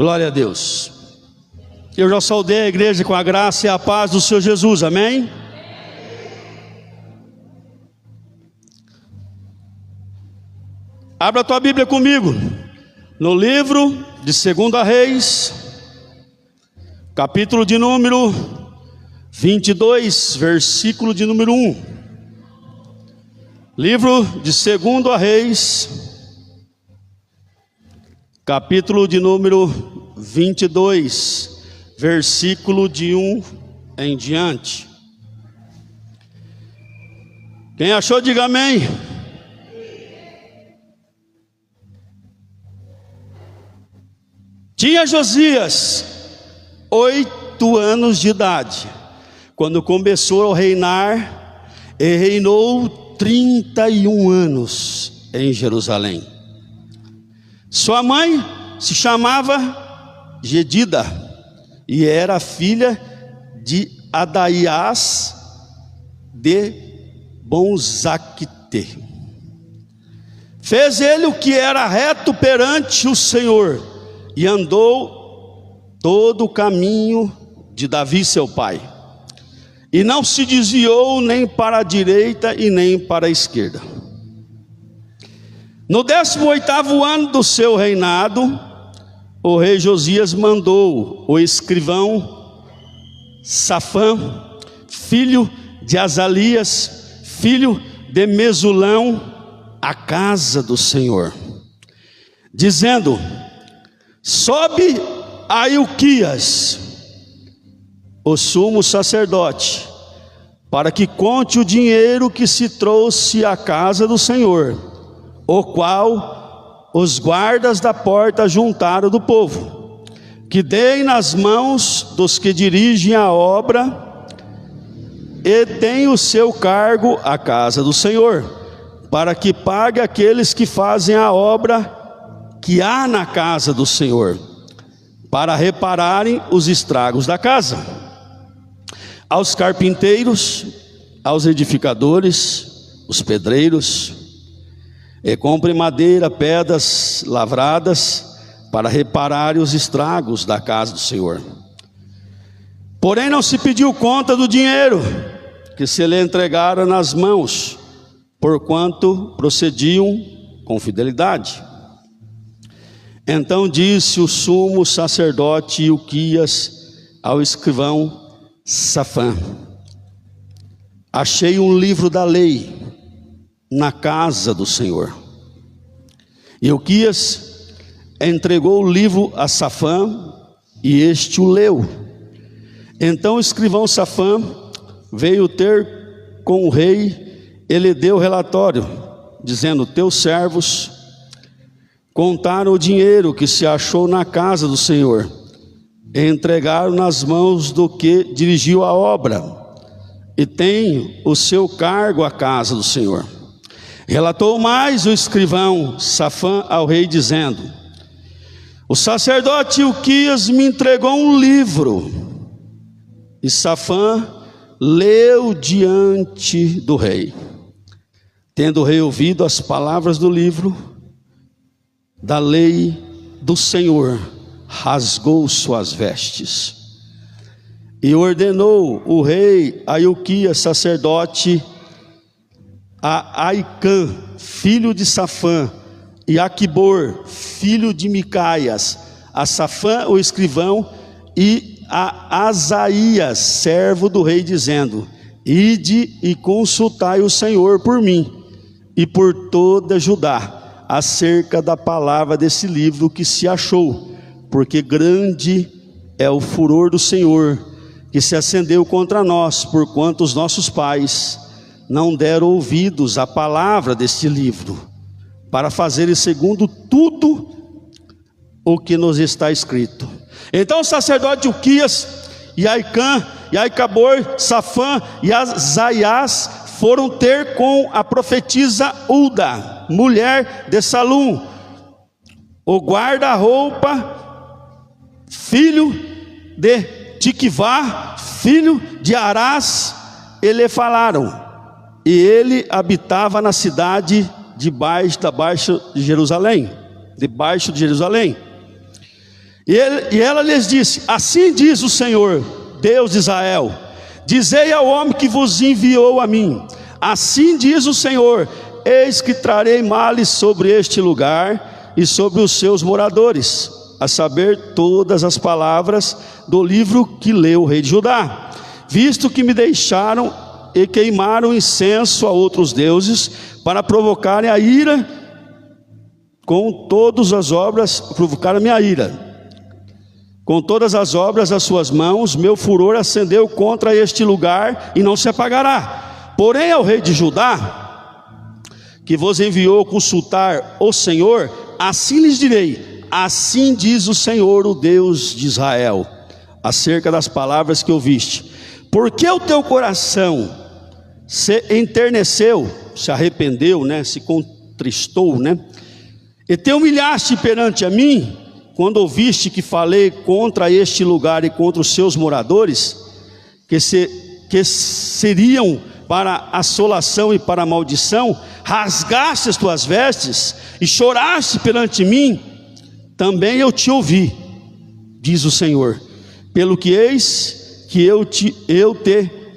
Glória a Deus. Eu já saudei a igreja com a graça e a paz do Senhor Jesus, amém? Abra a tua Bíblia comigo, no livro de 2 Reis, capítulo de número 22, versículo de número 1. Livro de 2 Reis, capítulo de número 22, versículo de 1 em diante. Quem achou, diga amém. Tinha Josias 8 anos de idade, quando começou a reinar, e reinou 31 anos em Jerusalém. Sua mãe se chamava Jedida, e era filha de Adaias de Bonzacte. Fez ele o que era reto perante o Senhor, e andou todo o caminho de Davi seu pai, e não se desviou nem para a direita e nem para a esquerda. No 18º ano do seu reinado, o rei Josias mandou o escrivão Safã, filho de Azalias, filho de Mesulão, à casa do Senhor, dizendo: sobe a Ilquias, o sumo sacerdote, para que conte o dinheiro que se trouxe à casa do Senhor, o qual os guardas da porta juntaram do povo, que deem nas mãos dos que dirigem a obra e tem o seu cargo a casa do Senhor, para que pague aqueles que fazem a obra que há na casa do Senhor, para repararem os estragos da casa. Aos carpinteiros, aos edificadores, os pedreiros, e compre madeira, pedras lavradas, para repararem os estragos da casa do Senhor. Porém não se pediu conta do dinheiro que se lhe entregara nas mãos, porquanto procediam com fidelidade. Então disse o sumo sacerdote Ilquias ao escrivão Safã: achei um livro da lei na casa do Senhor. Ilquias entregou o livro a Safã, e este o leu. Então o escrivão Safã veio ter com o rei, ele deu relatório, dizendo: teus servos contaram o dinheiro que se achou na casa do Senhor, e entregaram nas mãos do que dirigiu a obra, e tem o seu cargo a casa do Senhor. Relatou mais o escrivão Safã ao rei, dizendo: o sacerdote Ilquias me entregou um livro. E Safã leu diante do rei. Tendo o rei ouvido as palavras do livro da lei do Senhor, rasgou suas vestes. E ordenou o rei a Ilquias, sacerdote, a Aicã, filho de Safã, e a Aquibor, filho de Micaias, a Safã, o escrivão, e a Asaías, servo do rei, dizendo: ide e consultai o Senhor por mim e por toda Judá, acerca da palavra desse livro que se achou, porque grande é o furor do Senhor, que se acendeu contra nós, porquanto os nossos pais não deram ouvidos à palavra deste livro, para fazerem segundo tudo o que nos está escrito. Então o sacerdote Ilquias e Aicã, e Aicabor, Safã e Asaías foram ter com a profetisa Ulda, mulher de Salum, o guarda-roupa, filho de Tiquivá, filho de Arás, e lhe falaram. E ele habitava na cidade debaixo de Jerusalém. E ela lhes disse: assim diz o Senhor, Deus de Israel: dizei ao homem que vos enviou a mim, assim diz o Senhor: eis que trarei males sobre este lugar e sobre os seus moradores, a saber, todas as palavras do livro que leu o rei de Judá, visto que me deixaram e queimaram incenso a outros deuses, para provocarem a ira, com todas as obras, provocaram a minha ira. Com todas as obras das suas mãos, meu furor acendeu contra este lugar e não se apagará. Porém ao rei de Judá, que vos enviou consultar o Senhor, assim lhes direi: assim diz o Senhor, o Deus de Israel, acerca das palavras que ouviste. Porque o teu coração se enterneceu, se arrependeu, se contristou, e te humilhaste perante a mim, quando ouviste que falei contra este lugar e contra os seus moradores, que seriam para assolação e para maldição, rasgaste as tuas vestes e choraste perante mim, também eu te ouvi, diz o Senhor, pelo que eis que eu te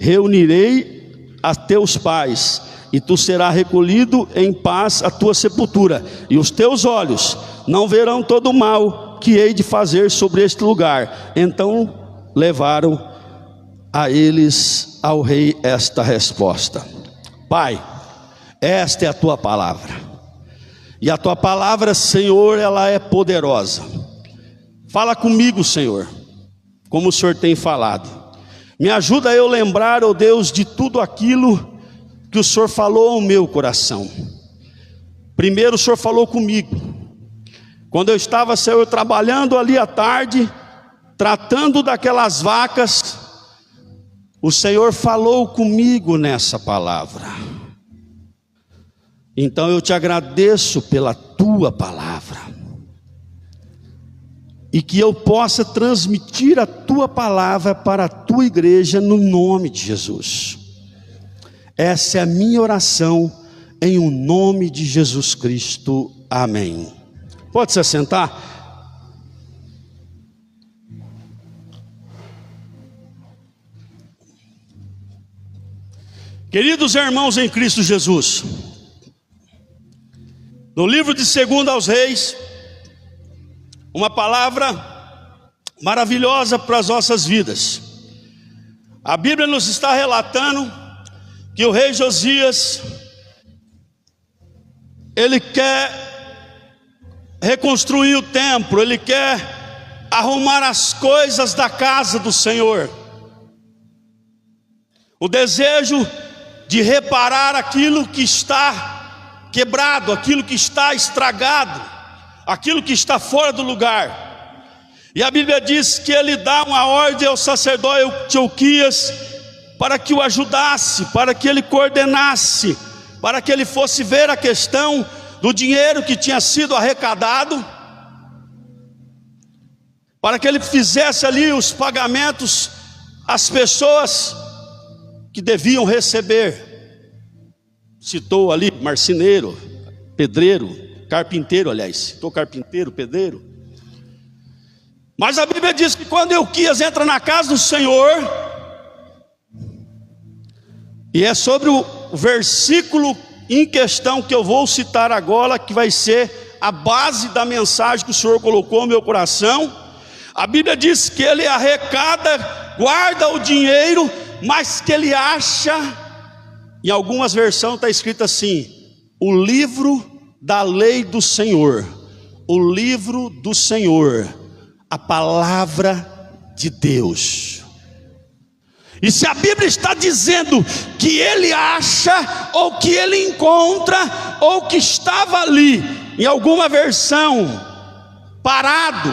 reunirei a teus pais, e tu serás recolhido em paz à tua sepultura, e os teus olhos não verão todo o mal que hei de fazer sobre este lugar. Então levaram a eles ao rei esta resposta: Pai, esta é a tua palavra, e a tua palavra, Senhor, ela é poderosa. Fala comigo, Senhor, como o Senhor tem falado. Me ajuda a eu lembrar, ó Deus, de tudo aquilo que o Senhor falou ao meu coração. Primeiro o Senhor falou comigo, quando eu estava, Senhor, trabalhando ali à tarde, tratando daquelas vacas, o Senhor falou comigo nessa palavra. Então eu te agradeço pela tua palavra, e que eu possa transmitir a tua palavra para a tua igreja, no nome de Jesus. Essa é a minha oração, em o nome de Jesus Cristo, amém. Pode se assentar. Queridos irmãos em Cristo Jesus, no livro de 2 aos Reis, uma palavra maravilhosa para as nossas vidas. A Bíblia nos está relatando que o rei Josias, ele quer reconstruir o templo, ele quer arrumar as coisas da casa do Senhor. O desejo de reparar aquilo que está quebrado, aquilo que está estragado, aquilo que está fora do lugar. E a Bíblia diz que ele dá uma ordem ao sacerdote Hilquias para que o ajudasse, para que ele coordenasse, para que ele fosse ver a questão do dinheiro que tinha sido arrecadado, para que ele fizesse ali os pagamentos às pessoas que deviam receber. Citou ali marceneiro, pedreiro, carpinteiro, aliás, citou carpinteiro, pedreiro. Mas a Bíblia diz que quando Hilquias entra na casa do Senhor, e é sobre o versículo em questão que eu vou citar agora, que vai ser a base da mensagem que o Senhor colocou no meu coração. A Bíblia diz que ele arrecada, guarda o dinheiro, mas que ele acha, em algumas versões está escrito assim: o livro da lei do Senhor, o livro do Senhor, a palavra de Deus. E se a Bíblia está dizendo que ele acha, ou que ele encontra, ou que estava ali, em alguma versão, parado,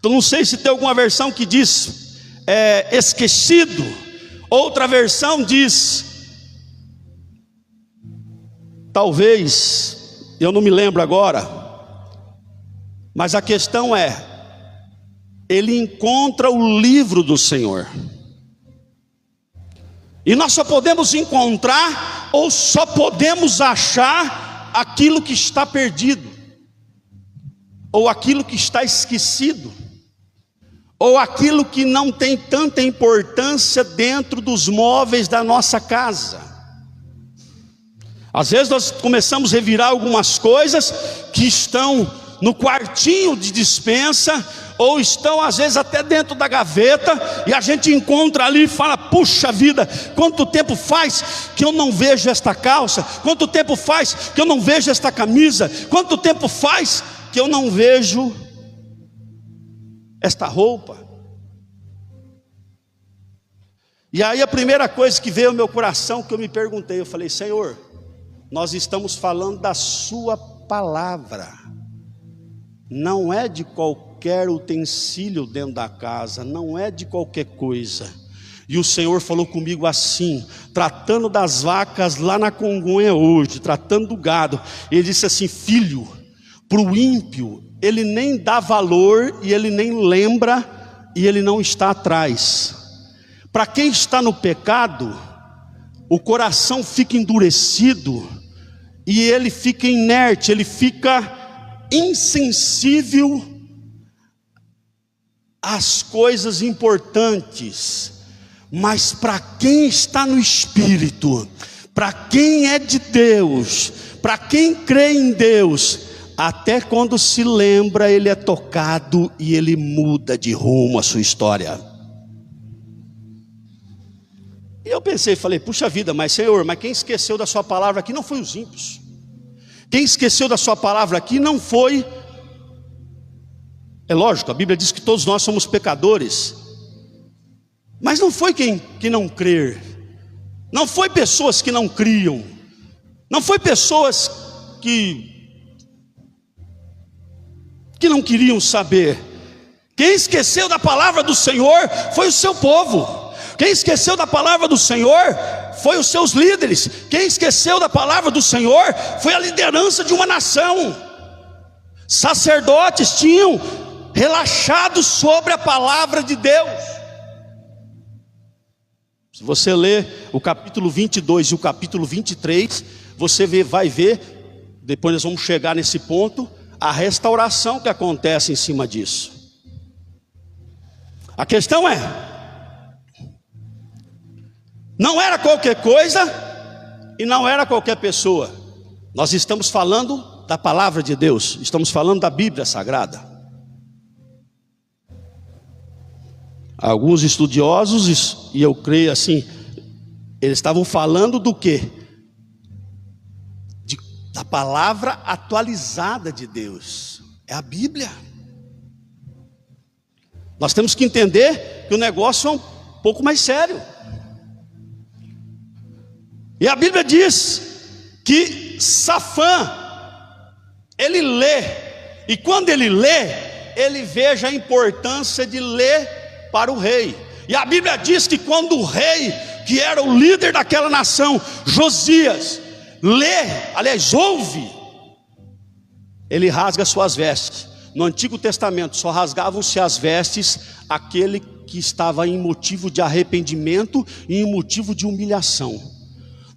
eu não sei se tem alguma versão que diz esquecido, outra versão diz, talvez, eu não me lembro agora, mas a questão é, ele encontra o livro do Senhor. E nós só podemos encontrar, ou só podemos achar, aquilo que está perdido, ou aquilo que está esquecido. ou aquilo que não tem tanta importância dentro dos móveis da nossa casa. Às vezes nós começamos a revirar algumas coisas que estão no quartinho de despensa, ou estão às vezes até dentro da gaveta, e a gente encontra ali e fala: puxa vida, quanto tempo faz que eu não vejo esta calça? Quanto tempo faz que eu não vejo esta camisa? Quanto tempo faz que eu não vejo esta roupa? E aí a primeira coisa que veio ao meu coração, que eu me perguntei, eu falei: Senhor, nós estamos falando da sua palavra, não é de qualquer utensílio dentro da casa, não é de qualquer coisa. E o Senhor falou comigo assim, tratando das vacas lá na Congonha hoje, tratando do gado. Ele disse assim: filho, para o ímpio ele nem dá valor, e ele nem lembra, e ele não está atrás. Para quem está no pecado, o coração fica endurecido, e ele fica inerte, ele fica insensível às coisas importantes. Mas para quem está no Espírito, para quem é de Deus, para quem crê em Deus, até quando se lembra, ele é tocado e ele muda de rumo a sua história. E eu pensei, falei: puxa vida, mas Senhor, mas quem esqueceu da sua palavra aqui não foi os ímpios. Quem esqueceu da sua palavra aqui não foi... É lógico, a Bíblia diz que todos nós somos pecadores, mas não foi quem que não crer, não foi pessoas que não criam, não foi pessoas que não queriam saber. Quem esqueceu da palavra do Senhor foi o seu povo. Quem esqueceu da palavra do Senhor foi os seus líderes. Quem esqueceu da palavra do Senhor foi a liderança de uma nação. Sacerdotes tinham relaxado sobre a palavra de Deus. Se você ler o capítulo 22 e o capítulo 23, você vai ver, depois nós vamos chegar nesse ponto, a restauração que acontece em cima disso. A questão é, não era qualquer coisa e não era qualquer pessoa. Nós estamos falando da palavra de Deus, estamos falando da Bíblia Sagrada. Alguns estudiosos, e eu creio assim, eles estavam falando do quê? Da palavra atualizada de Deus. É a Bíblia. Nós temos que entender que o negócio é um pouco mais sério. E a Bíblia diz que Safã, ele lê, e quando ele lê, ele veja a importância de ler para o rei. E a Bíblia diz que quando o rei, que era o líder daquela nação, Josias, ouve, ele rasga suas vestes. No Antigo Testamento só rasgavam-se as vestes aquele que estava em motivo de arrependimento e em motivo de humilhação.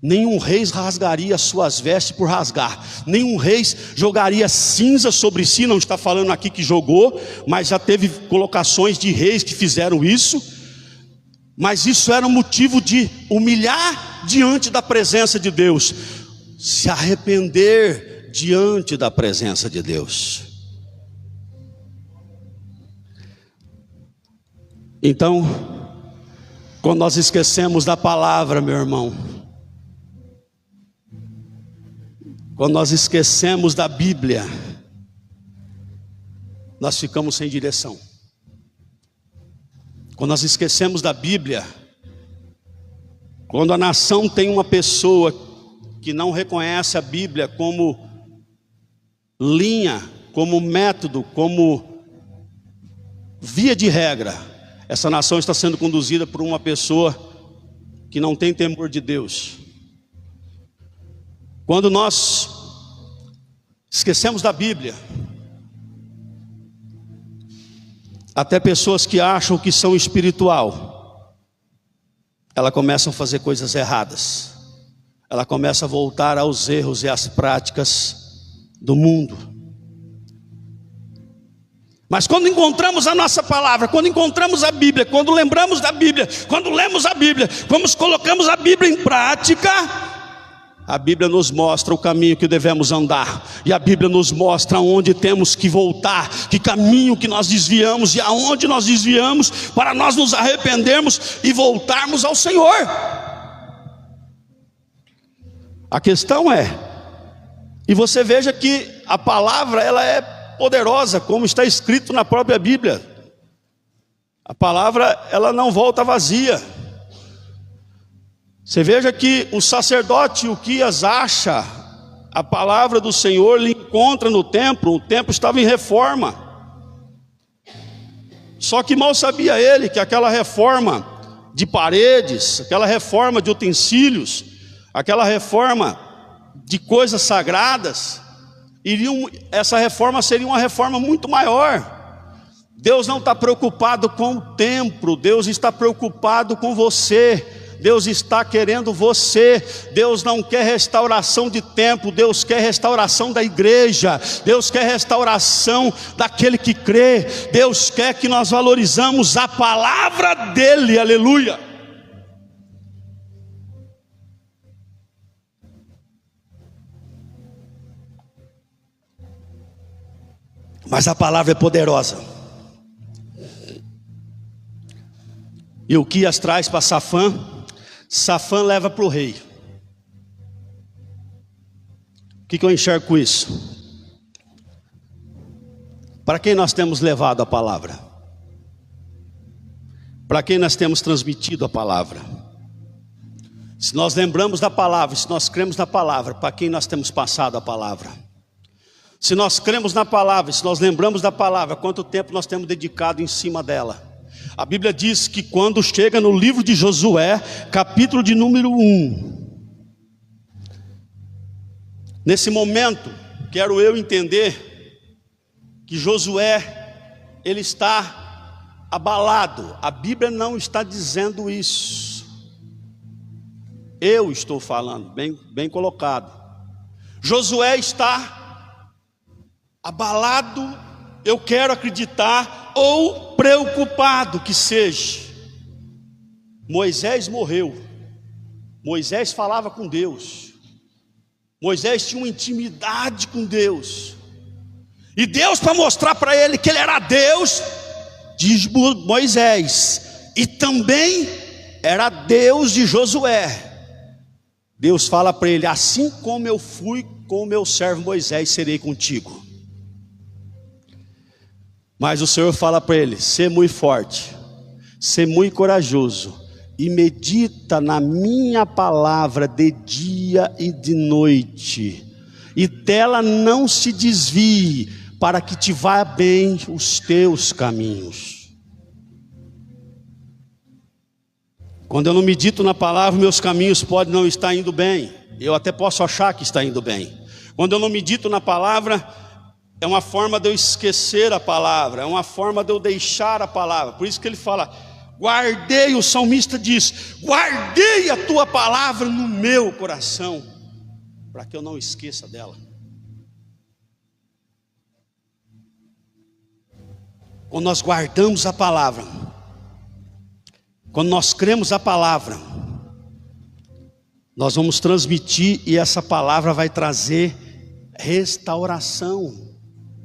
Nenhum rei rasgaria suas vestes por rasgar. Nenhum rei jogaria cinza sobre si. Não está falando aqui que jogou, mas já teve colocações de reis que fizeram isso. Mas isso era um motivo de humilhar diante da presença de Deus, se arrepender diante da presença de Deus. Então, quando nós esquecemos da palavra, meu irmão, quando nós esquecemos da Bíblia, nós ficamos sem direção. Quando nós esquecemos da Bíblia, quando a nação tem uma pessoa que não reconhece a Bíblia como linha, como método, como via de regra, essa nação está sendo conduzida por uma pessoa que não tem temor de Deus. Quando nós esquecemos da Bíblia, até pessoas que acham que são espiritual, elas começam a fazer coisas erradas. Ela começa a voltar aos erros e às práticas do mundo. Mas quando encontramos a nossa palavra, quando encontramos a Bíblia, quando lembramos da Bíblia, quando lemos a Bíblia, quando colocamos a Bíblia em prática, a Bíblia nos mostra o caminho que devemos andar, e a Bíblia nos mostra aonde temos que voltar, que caminho que nós desviamos e aonde nós desviamos, para nós nos arrependermos e voltarmos ao Senhor. A questão é, e você veja que a palavra ela é poderosa, como está escrito na própria Bíblia. A palavra ela não volta vazia. Você veja que o sacerdote Uquias acha a palavra do Senhor, ele encontra no templo. O templo estava em reforma, só que mal sabia ele que aquela reforma de paredes, aquela reforma de utensílios, aquela reforma de coisas sagradas, essa reforma seria uma reforma muito maior. Deus não está preocupado com o templo, Deus está preocupado com você. Deus está querendo você. Deus não quer restauração de templo, Deus quer restauração da igreja. Deus quer restauração daquele que crê. Deus quer que nós valorizamos a palavra dele, aleluia. Mas a palavra é poderosa. E Uquias traz para Safã, Safã leva para o rei. O que eu enxergo com isso? Para quem nós temos levado a palavra? Para quem nós temos transmitido a palavra? Se nós lembramos da palavra, se nós cremos na palavra, para quem nós temos passado a palavra? Se nós cremos na palavra, se nós lembramos da palavra, quanto tempo nós temos dedicado em cima dela? A Bíblia diz que quando chega no livro de Josué, capítulo de número 1, nesse momento, quero eu entender que Josué, ele está abalado. A Bíblia não está dizendo isso, eu estou falando, bem colocado. Josué está abalado, eu quero acreditar, ou preocupado que seja. Moisés morreu, Moisés falava com Deus, Moisés tinha uma intimidade com Deus, e Deus, para mostrar para ele que ele era Deus, diz Moisés, e também era Deus de Josué. Deus fala para ele: assim como eu fui com o meu servo Moisés, serei contigo. Mas o Senhor fala para ele: ser muito forte, ser muito corajoso, e medita na minha palavra de dia e de noite, e dela não se desvie, para que te vá bem os teus caminhos. Quando eu não medito na palavra, meus caminhos podem não estar indo bem, eu até posso achar que está indo bem. Quando eu não medito na palavra, é uma forma de eu esquecer a palavra, é uma forma de eu deixar a palavra. Por isso que ele fala, guardei, o salmista diz, guardei a tua palavra no meu coração, para que eu não esqueça dela. Quando nós guardamos a palavra, quando nós cremos a palavra, nós vamos transmitir, e essa palavra vai trazer restauração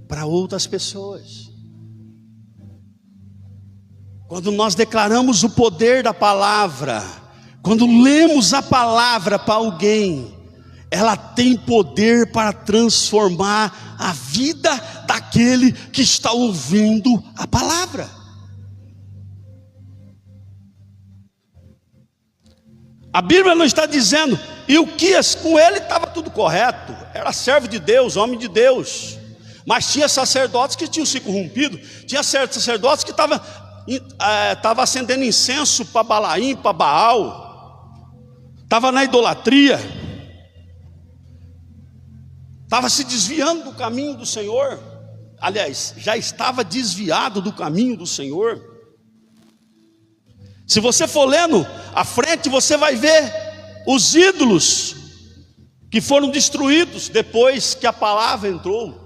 para outras pessoas. Quando nós declaramos o poder da palavra, quando lemos a palavra para alguém, ela tem poder para transformar a vida daquele que está ouvindo a palavra. A Bíblia não está dizendo, e Uquias, com ele estava tudo correto, era servo de Deus, homem de Deus. Mas tinha sacerdotes que tinham se corrompido, tinha certos sacerdotes que estavam acendendo incenso para Balaim, para Baal, estava na idolatria, estava se desviando do caminho do Senhor. Aliás, já estava desviado do caminho do Senhor. Se você for lendo à frente, você vai ver os ídolos que foram destruídos depois que a palavra entrou.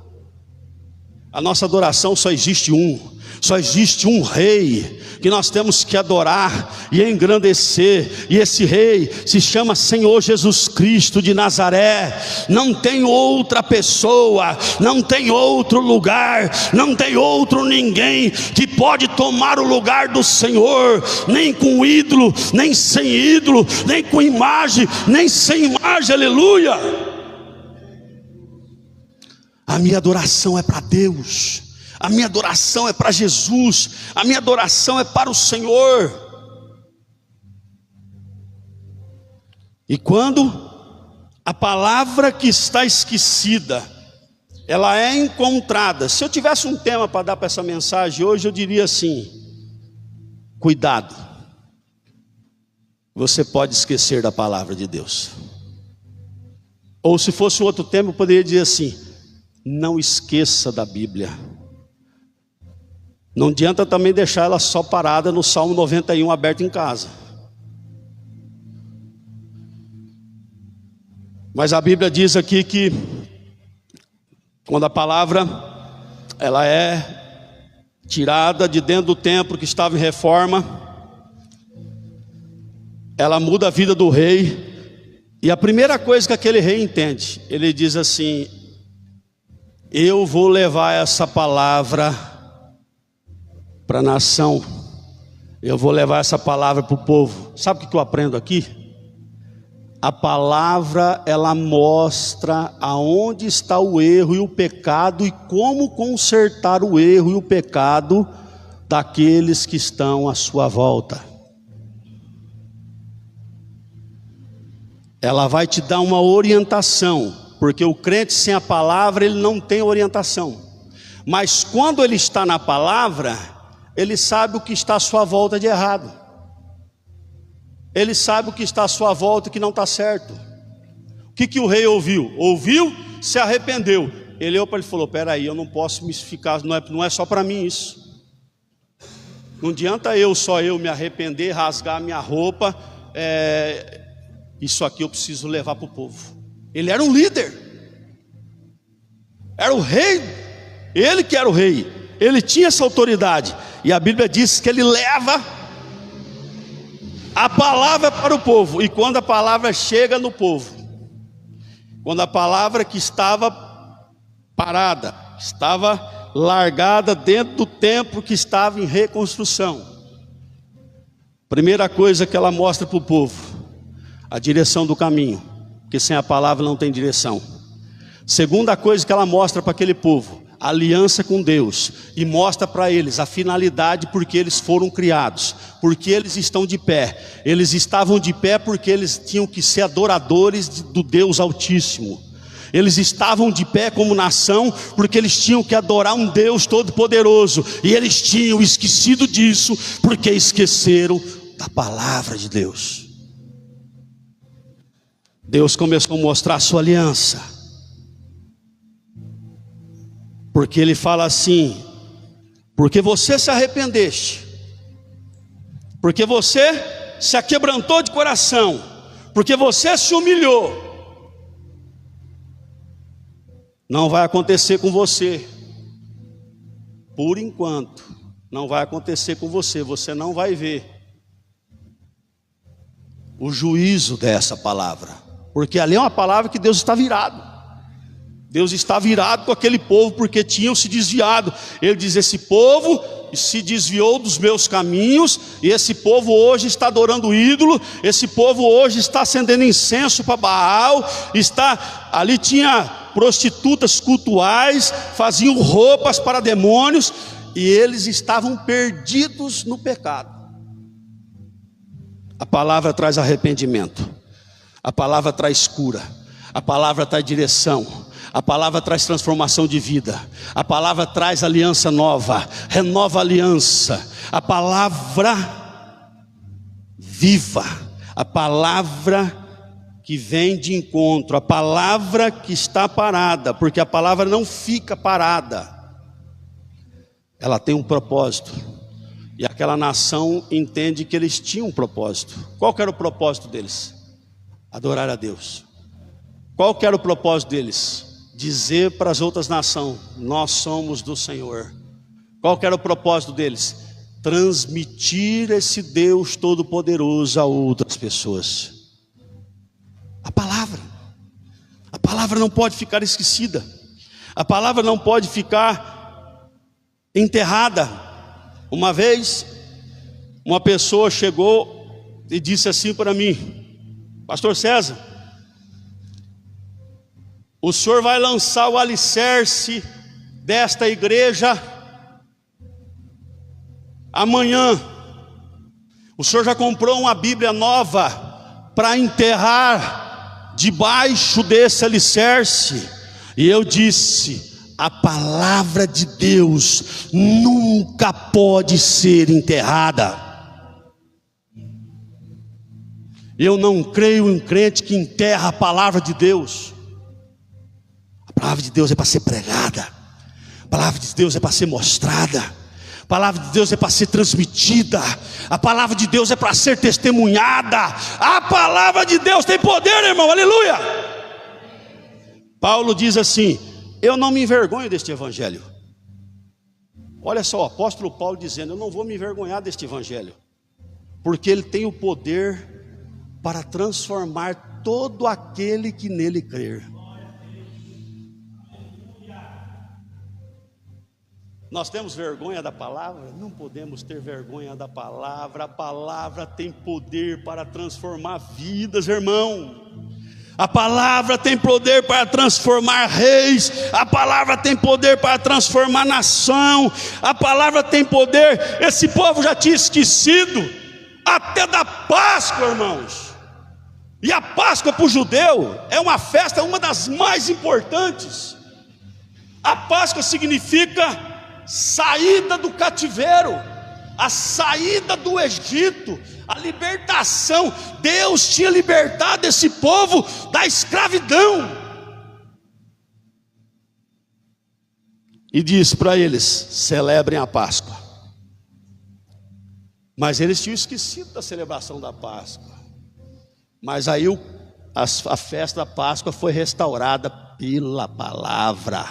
A nossa adoração só existe um rei que nós temos que adorar e engrandecer, e esse rei se chama Senhor Jesus Cristo de Nazaré. Não tem outra pessoa, não tem outro lugar, não tem outro ninguém que pode tomar o lugar do Senhor, nem com ídolo, nem sem ídolo, nem com imagem, nem sem imagem, aleluia. A minha adoração é para Deus, a minha adoração é para Jesus, a minha adoração é para o Senhor. E quando a palavra que está esquecida, ela é encontrada. Se eu tivesse um tema para dar para essa mensagem hoje, eu diria assim: cuidado, você pode esquecer da palavra de Deus. Ou se fosse outro tema, eu poderia dizer assim: não esqueça da Bíblia. Não adianta também deixar ela só parada no Salmo 91 aberto em casa. Mas a Bíblia diz aqui que quando a palavra ela é tirada de dentro do templo que estava em reforma, ela muda a vida do rei. E a primeira coisa que aquele rei entende, ele diz assim: eu vou levar essa palavra para a nação, eu vou levar essa palavra para o povo. Sabe o que eu aprendo aqui? A palavra, ela mostra aonde está o erro e o pecado, e como consertar o erro e o pecado daqueles que estão à sua volta. Ela vai te dar uma orientação, porque o crente sem a palavra, ele não tem orientação. Mas quando ele está na palavra, ele sabe o que está à sua volta de errado. Ele sabe o que está à sua volta que não está certo. O que o rei ouviu? Ouviu, se arrependeu. Ele olhou para ele e falou: peraí, eu não posso me ficar, não é só para mim isso. Não adianta só eu me arrepender, rasgar minha roupa. Isso aqui eu preciso levar para o povo. Ele era um líder, era o rei, ele que era o rei, ele tinha essa autoridade. E a Bíblia diz que ele leva a palavra para o povo. E quando a palavra chega no povo, quando a palavra que estava parada, estava largada dentro do templo que estava em reconstrução, primeira coisa que ela mostra para o povo: a direção do caminho, porque sem a palavra não tem direção. Segunda coisa que ela mostra para aquele povo: a aliança com Deus, e mostra para eles a finalidade porque eles foram criados, porque eles estão de pé. Eles estavam de pé porque eles tinham que ser adoradores do Deus Altíssimo. Eles estavam de pé como nação porque eles tinham que adorar um Deus Todo-Poderoso, e eles tinham esquecido disso porque esqueceram da palavra de Deus. Deus começou a mostrar a sua aliança, porque ele fala assim: porque você se arrependeste, porque você se aquebrantou de coração, porque você se humilhou, não vai acontecer com você. Por enquanto não vai acontecer com você. Você não vai ver o juízo dessa palavra, porque ali é uma palavra que Deus está virado. Deus está virado com aquele povo, porque tinham se desviado. Ele diz: esse povo se desviou dos meus caminhos, e esse povo hoje está adorando ídolo, esse povo hoje está acendendo incenso para Baal, ali tinha prostitutas cultuais, faziam roupas para demônios, e eles estavam perdidos no pecado. A palavra traz arrependimento, a palavra traz cura, a palavra traz direção, a palavra traz transformação de vida, a palavra traz aliança nova, renova a aliança. A palavra viva, a palavra que vem de encontro, a palavra que está parada, porque a palavra não fica parada, ela tem um propósito. E aquela nação entende que eles tinham um propósito. Qual que era o propósito deles? Adorar a Deus. Qual que era o propósito deles? dizer para as outras nações: nós somos do Senhor. Qual que era o propósito deles? Transmitir esse Deus Todo-Poderoso a outras pessoas. A palavra não pode ficar esquecida, a palavra não pode ficar enterrada. Uma vez, uma pessoa chegou e disse assim para mim: Pastor César, o senhor vai lançar o alicerce desta igreja amanhã. O senhor já comprou uma Bíblia nova para enterrar debaixo desse alicerce? E eu disse: a palavra de Deus nunca pode ser enterrada. Eu não creio em crente que enterra a palavra de Deus. A palavra de Deus é para ser pregada, a palavra de Deus é para ser mostrada, a palavra de Deus é para ser transmitida, a palavra de Deus é para ser testemunhada. A palavra de Deus tem poder, irmão, aleluia. Paulo diz assim: eu não me envergonho deste evangelho. Olha só, o apóstolo Paulo dizendo: eu não vou me envergonhar deste evangelho, porque ele tem o poder para transformar todo aquele que nele crer. Nós temos vergonha da palavra? Não podemos ter vergonha da palavra. A palavra tem poder para transformar vidas, irmão. A palavra tem poder para transformar reis. A palavra tem poder para transformar nação. A palavra tem poder. Esse povo já tinha esquecido até da Páscoa, irmãos. E a Páscoa para o judeu é uma festa, uma das mais importantes. A Páscoa significa saída do cativeiro, a saída do Egito, a libertação. Deus tinha libertado esse povo da escravidão. E diz para eles: celebrem a Páscoa. Mas eles tinham esquecido da celebração da Páscoa. Mas aí a festa da Páscoa foi restaurada pela palavra.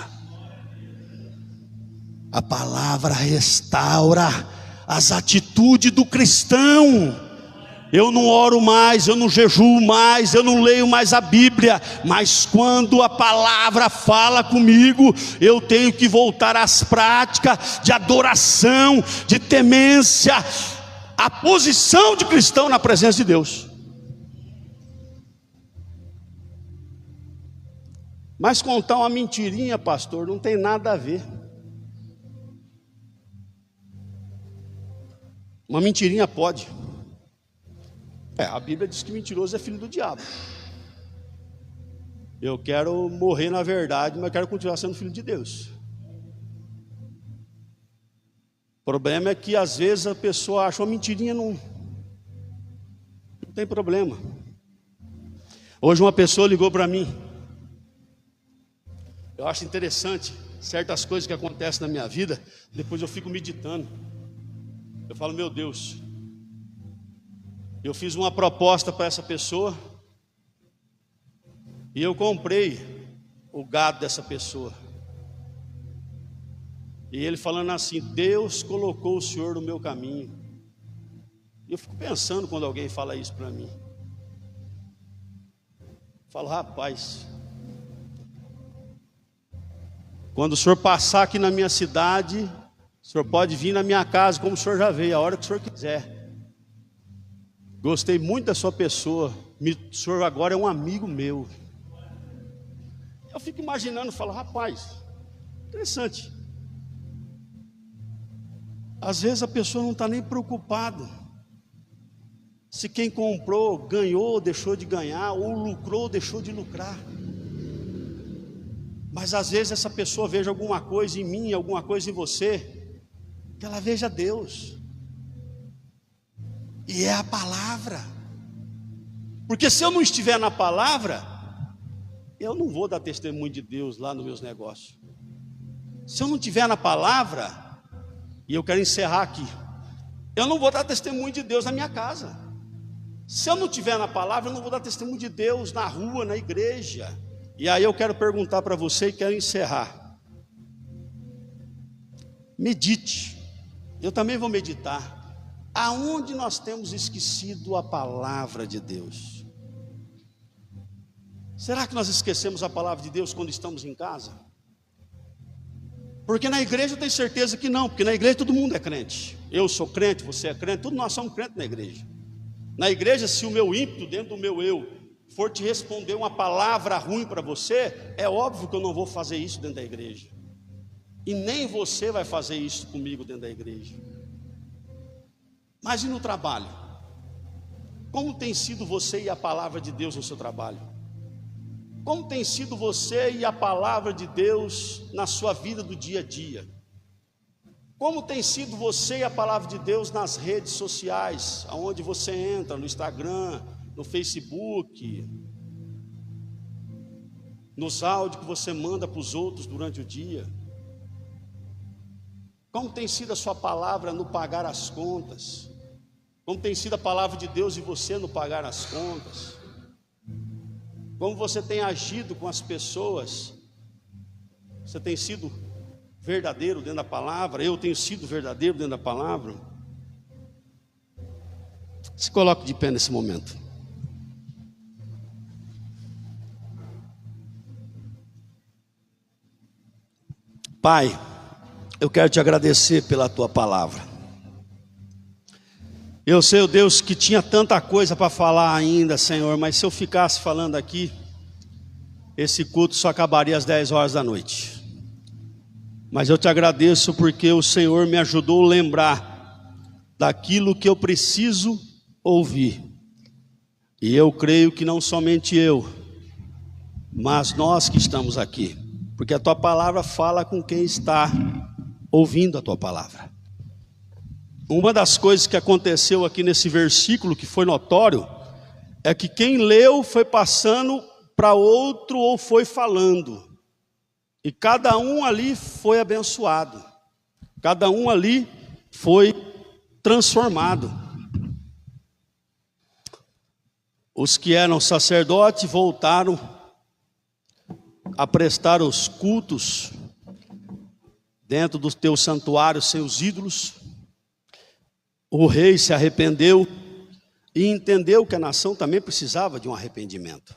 A palavra restaura as atitudes do cristão. Eu não oro mais, eu não jejuo mais, eu não leio mais a Bíblia, mas quando a palavra fala comigo, eu tenho que voltar às práticas de adoração, de temência, a posição de cristão na presença de Deus. Mas contar uma mentirinha, pastor, não tem nada a ver. Uma mentirinha pode. A Bíblia diz que mentiroso é filho do diabo. Eu quero morrer na verdade, mas quero continuar sendo filho de Deus. O problema é que às vezes a pessoa acha uma mentirinha, não tem problema. Hoje uma pessoa ligou para mim. Eu acho interessante certas coisas que acontecem na minha vida. Depois eu fico meditando. Eu falo: meu Deus, eu fiz uma proposta para essa pessoa e eu comprei o gado dessa pessoa. E ele falando assim: Deus colocou o Senhor no meu caminho. E eu fico pensando quando alguém fala isso para mim. Eu falo: rapaz, quando o Senhor passar aqui na minha cidade, o senhor pode vir na minha casa como o senhor já veio, a hora que o senhor quiser. Gostei muito da sua pessoa, o senhor agora é um amigo meu. Eu fico imaginando, falo: rapaz, interessante. Às vezes a pessoa não está nem preocupada se quem comprou ganhou, deixou de ganhar, ou lucrou, deixou de lucrar. Mas às vezes essa pessoa veja alguma coisa em mim, alguma coisa em você, que ela veja Deus. E é a palavra. Porque se eu não estiver na palavra, eu não vou dar testemunho de Deus lá nos meus negócios. Se eu não estiver na palavra, e eu quero encerrar aqui, eu não vou dar testemunho de Deus na minha casa. Se eu não estiver na palavra, eu não vou dar testemunho de Deus na rua, na igreja. E aí eu quero perguntar para você e quero encerrar. Medite. Eu também vou meditar. Aonde nós temos esquecido a palavra de Deus? Será que nós esquecemos a palavra de Deus quando estamos em casa? Porque na igreja eu tenho certeza que não, porque na igreja todo mundo é crente. Eu sou crente, você é crente, todos nós somos crentes na igreja. Na igreja, se o meu ímpeto dentro do meu eu for te responder uma palavra ruim para você, é óbvio que eu não vou fazer isso dentro da igreja. E nem você vai fazer isso comigo dentro da igreja. Mas e no trabalho? Como tem sido você e a palavra de Deus no seu trabalho? Como tem sido você e a palavra de Deus na sua vida do dia a dia? Como tem sido você e a palavra de Deus nas redes sociais, aonde você entra, no Instagram, no Facebook, nos áudios que você manda para os outros durante o dia? Como tem sido a sua palavra no pagar as contas? Como tem sido a palavra de Deus e você no pagar as contas? Como você tem agido com as pessoas? Você tem sido verdadeiro dentro da palavra? Eu tenho sido verdadeiro dentro da palavra? Se coloque de pé nesse momento. Pai, eu quero te agradecer pela tua palavra. Eu sei, Deus, que tinha tanta coisa para falar ainda, Senhor, mas se eu ficasse falando aqui, esse culto só acabaria às 10 horas da noite. Mas eu te agradeço porque o Senhor me ajudou a lembrar daquilo que eu preciso ouvir. E eu creio que não somente eu, mas nós que estamos aqui, porque a tua palavra fala com quem está ouvindo a tua palavra. Uma das coisas que aconteceu aqui nesse versículo, que foi notório, é que quem leu foi passando para outro ou foi falando. E cada um ali foi abençoado. Cada um ali foi transformado. Os que eram sacerdotes voltaram a prestar os cultos dentro do teu santuário sem os ídolos. O rei se arrependeu e entendeu que a nação também precisava de um arrependimento.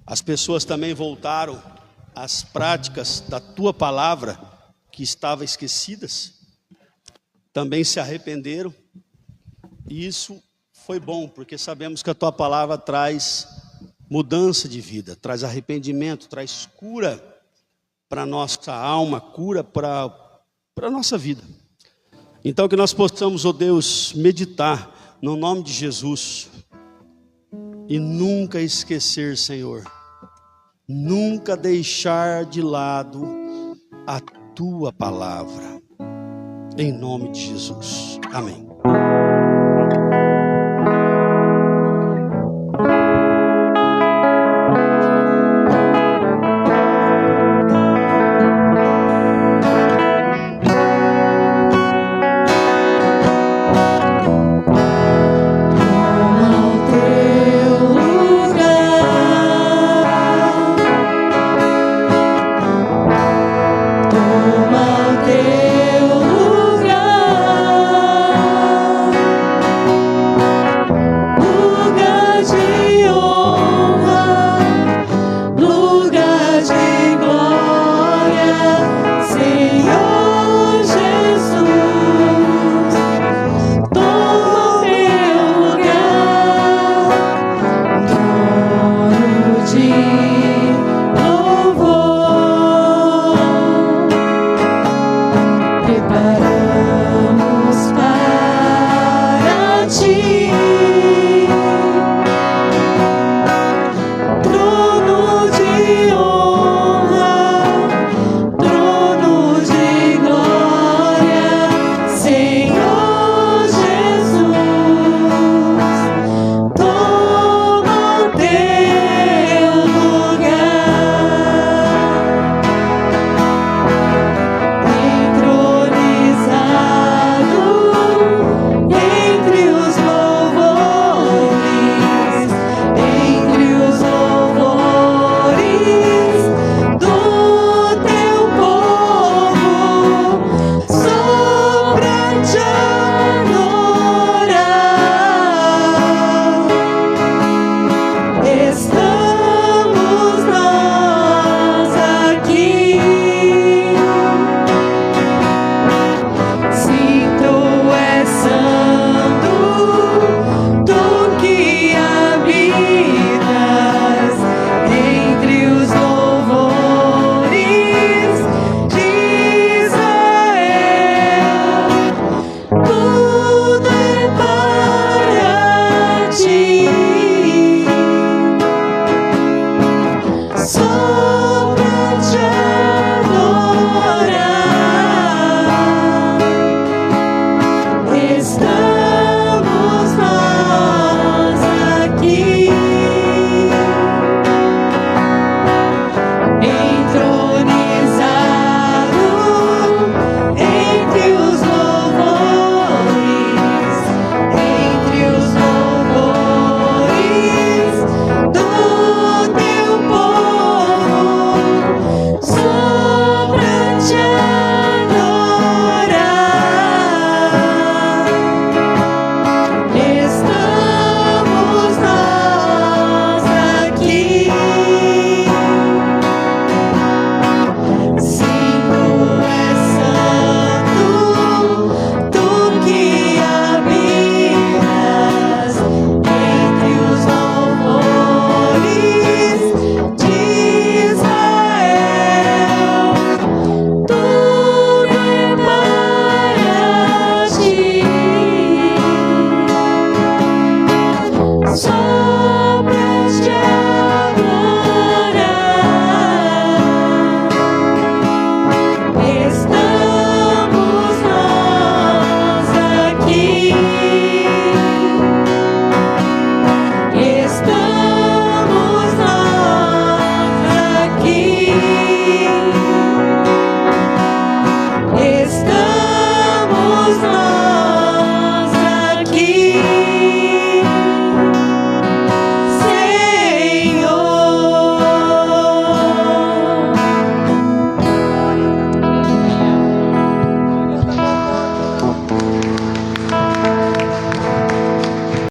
As pessoas também voltaram às práticas da tua palavra que estavam esquecidas. Também se arrependeram. E isso foi bom, porque sabemos que a tua palavra traz mudança de vida, traz arrependimento, traz cura para a nossa alma, cura para a nossa vida. Então que nós possamos, ó Deus, meditar no nome de Jesus e nunca esquecer, Senhor, nunca deixar de lado a tua palavra, em nome de Jesus, amém.